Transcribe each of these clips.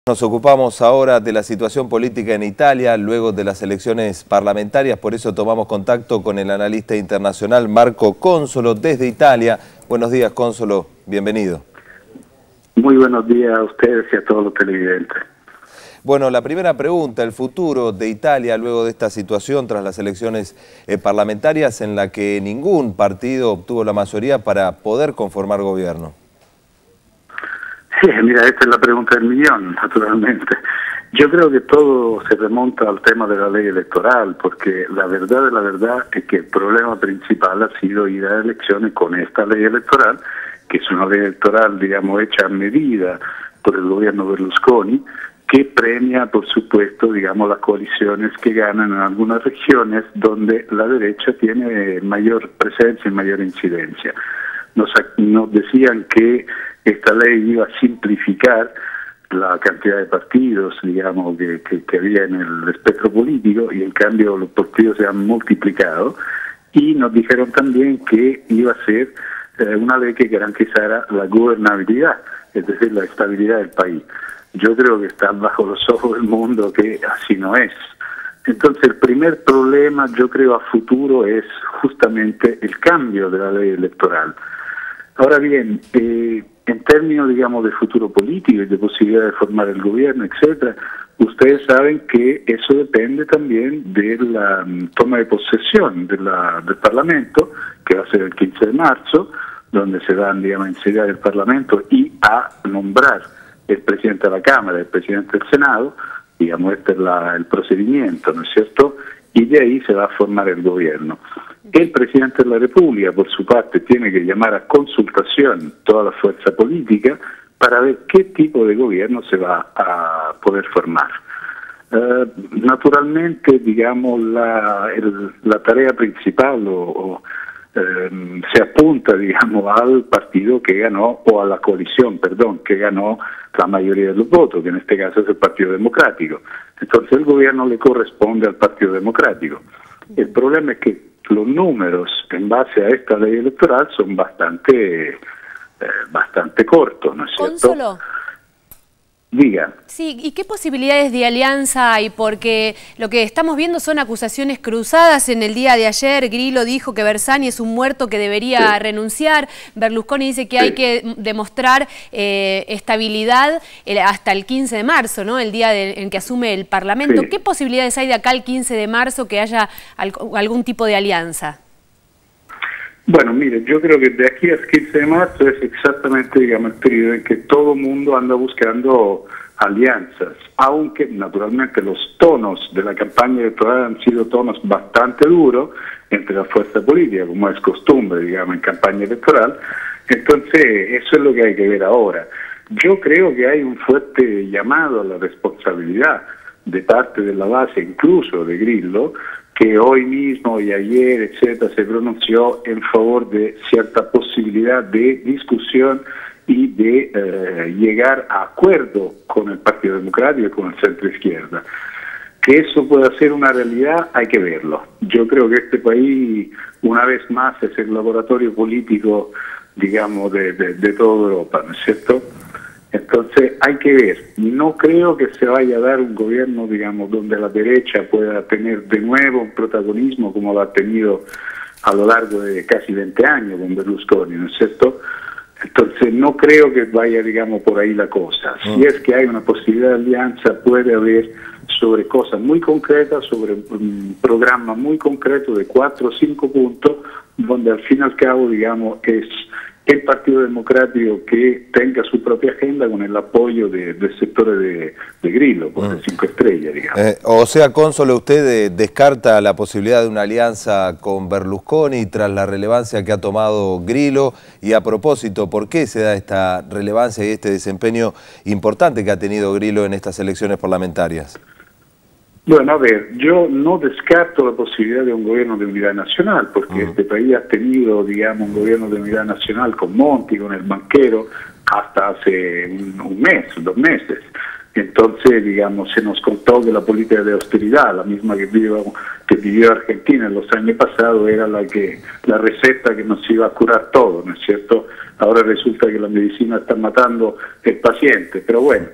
Nos ocupamos ahora de la situación política en Italia, luego de las elecciones parlamentarias, por eso tomamos contacto con el analista internacional Marco Consolo desde Italia. Buenos días, Consolo, bienvenido. Muy buenos días a ustedes y a todos los televidentes. Bueno, la primera pregunta, el futuro de Italia luego de esta situación tras las elecciones parlamentarias en la que ningún partido obtuvo la mayoría para poder conformar gobierno. Sí, mira, esta es la pregunta del millón, naturalmente. Yo creo que todo se remonta al tema de la ley electoral, porque la verdad es que el problema principal ha sido ir a elecciones con esta ley electoral, que es una ley electoral, digamos, hecha a medida por el gobierno Berlusconi, que premia, por supuesto, digamos, las coaliciones que ganan en algunas regiones donde la derecha tiene mayor presencia y mayor incidencia. Nos decían que esta ley iba a simplificar la cantidad de partidos, digamos, que había en el espectro político, y en cambio los partidos se han multiplicado, y nos dijeron también que iba a ser una ley que garantizara la gobernabilidad, es decir, la estabilidad del país. Yo creo que está bajo los ojos del mundo que así no es. Entonces el primer problema, yo creo, a futuro es justamente el cambio de la ley electoral. Ahora bien, en términos, digamos, de futuro político y de posibilidad de formar el gobierno, etcétera, ustedes saben que eso depende también de la toma de posesión del Parlamento, que va a ser el 15 de marzo, donde se van, digamos, a iniciar el Parlamento y a nombrar el presidente de la Cámara, el presidente del Senado, digamos, este es el procedimiento, ¿no es cierto?, y de ahí se va a formar el gobierno. El presidente de la República, por su parte, tiene que llamar a consultación toda la fuerza política para ver qué tipo de gobierno se va a poder formar. Naturalmente, digamos, la tarea principal se apunta, digamos, al partido que ganó, o a la coalición, perdón, que ganó la mayoría de los votos, que en este caso es el Partido Democrático. Entonces el gobierno le corresponde al Partido Democrático. El problema es que los números en base a esta ley electoral son bastante cortos, ¿no es cierto? Consolo. Diga. Sí, ¿y qué posibilidades de alianza hay? Porque lo que estamos viendo son acusaciones cruzadas. En el día de ayer, Grillo dijo que Bersani es un muerto que debería renunciar. Berlusconi dice que hay que demostrar estabilidad hasta el 15 de marzo, ¿no? El día en que asume el Parlamento. ¿Qué posibilidades hay de acá al 15 de marzo que haya algún tipo de alianza? Bueno, mire, yo creo que de aquí al 15 de marzo es exactamente, digamos, el periodo en que todo el mundo anda buscando alianzas, aunque naturalmente los tonos de la campaña electoral han sido tonos bastante duros entre la fuerza política, como es costumbre, digamos, en campaña electoral. Entonces, eso es lo que hay que ver ahora. Yo creo que hay un fuerte llamado a la responsabilidad de parte de la base, incluso de Grillo, que hoy mismo y ayer, etcétera, se pronunció en favor de cierta posibilidad de discusión y de llegar a acuerdo con el Partido Democrático y con el centro izquierda. Que eso pueda ser una realidad, hay que verlo. Yo creo que este país, una vez más, es el laboratorio político, digamos, de toda Europa, ¿no es cierto? Entonces hay que ver, no creo que se vaya a dar un gobierno, digamos, donde la derecha pueda tener de nuevo un protagonismo como lo ha tenido a lo largo de casi 20 años con Berlusconi, ¿no es cierto? Entonces no creo que vaya, digamos, por ahí la cosa. Si es que hay una posibilidad de alianza, puede haber sobre cosas muy concretas, sobre un programa muy concreto de 4 o 5 puntos, donde al fin y al cabo, digamos, es el Partido Democrático que tenga su propia agenda con el apoyo del sector de Grillo, por de 5 estrellas, digamos. O sea, Consolo, ¿usted descarta la posibilidad de una alianza con Berlusconi tras la relevancia que ha tomado Grillo? Y a propósito, ¿por qué se da esta relevancia y este desempeño importante que ha tenido Grillo en estas elecciones parlamentarias? Bueno, a ver, yo no descarto la posibilidad de un gobierno de unidad nacional, porque este país ha tenido, digamos, un gobierno de unidad nacional con Monti, con el banquero, hasta hace un mes, 2 meses. Entonces, digamos, se nos contó que la política de austeridad, la misma que vivió Argentina en los años pasados, era la receta que nos iba a curar todo, ¿no es cierto? Ahora resulta que la medicina está matando el paciente, pero bueno.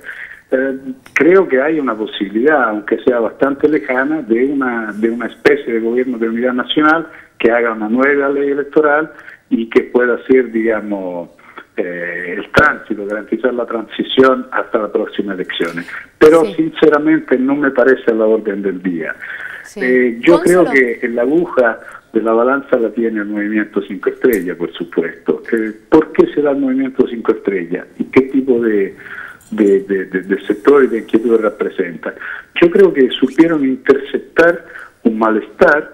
Creo que hay una posibilidad, aunque sea bastante lejana, de una especie de gobierno de unidad nacional que haga una nueva ley electoral y que pueda ser, digamos, el tránsito, garantizar la transición hasta las próximas elecciones. Pero sinceramente no me parece a la orden del día. Yo creo que la aguja de la balanza la tiene el Movimiento 5 Estrellas, por supuesto. ¿Por qué se da el Movimiento 5 Estrellas? ¿Y qué tipo de sectores de inquietud representa? Yo creo que supieron interceptar un malestar,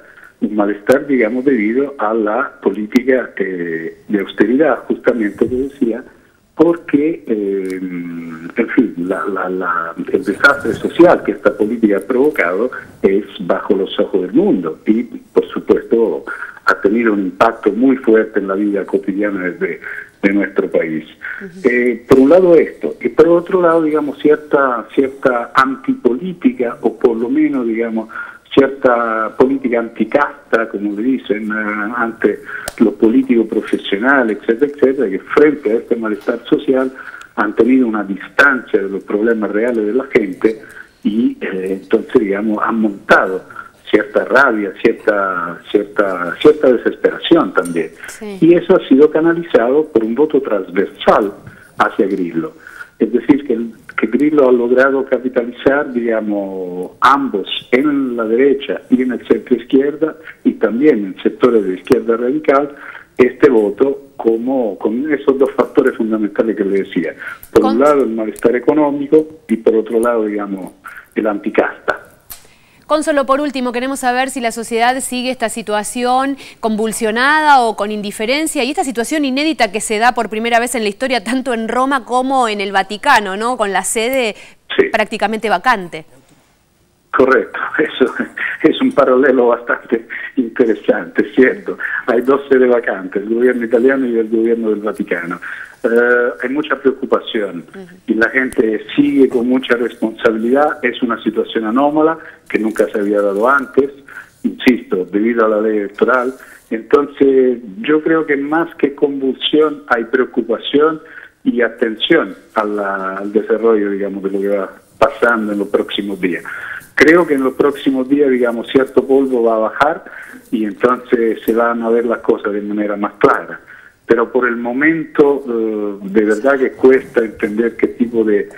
digamos, debido a la política de austeridad, justamente que decía, porque, en fin, el desastre social que esta política ha provocado es bajo los ojos del mundo y, por supuesto, ha tenido un impacto muy fuerte en la vida cotidiana de nuestro país. Por un lado esto, y por otro lado, digamos, cierta antipolítica, o por lo menos, digamos, cierta política anticasta, como le dicen, ante los políticos profesionales, etcétera, etcétera, que frente a este malestar social han tenido una distancia de los problemas reales de la gente y entonces, digamos, han montado cierta rabia, cierta desesperación también. Y eso ha sido canalizado por un voto transversal hacia Grillo. Es decir, que Grillo ha logrado capitalizar, digamos, ambos en la derecha y en el centro izquierda y también en sectores de izquierda radical, este voto con esos dos factores fundamentales que le decía. Por un lado el malestar económico y por otro lado, digamos, el anticasta. Cónsolo, por último, queremos saber si la sociedad sigue esta situación convulsionada o con indiferencia y esta situación inédita que se da por primera vez en la historia tanto en Roma como en el Vaticano, ¿no? Con la sede prácticamente vacante. Correcto, eso es un paralelo bastante interesante, ¿cierto? Hay dos sedes vacantes, el gobierno italiano y el gobierno del Vaticano. Hay mucha preocupación y la gente sigue con mucha responsabilidad. Es una situación anómala que nunca se había dado antes, insisto, debido a la ley electoral. Entonces yo creo que más que convulsión hay preocupación y atención al desarrollo, digamos, de lo que va pasando en los próximos días. Creo que en los próximos días, digamos, cierto polvo va a bajar y entonces se van a ver las cosas de manera más clara. Pero por el momento, de verdad que cuesta entender qué tipo de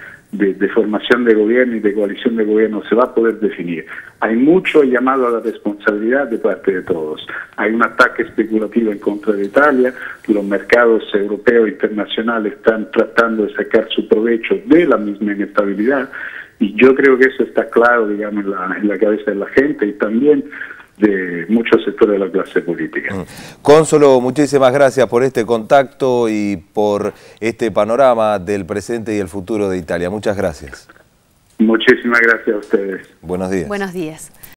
formación de gobierno y de coalición de gobierno se va a poder definir. Hay mucho llamado a la responsabilidad de parte de todos. Hay un ataque especulativo en contra de Italia, los mercados europeos e internacionales están tratando de sacar su provecho de la misma inestabilidad y yo creo que eso está claro, digamos, en la cabeza de la gente y también de muchos sectores de la clase política. Cónsolo, muchísimas gracias por este contacto y por este panorama del presente y el futuro de Italia. Muchas gracias. Muchísimas gracias a ustedes. Buenos días. Buenos días.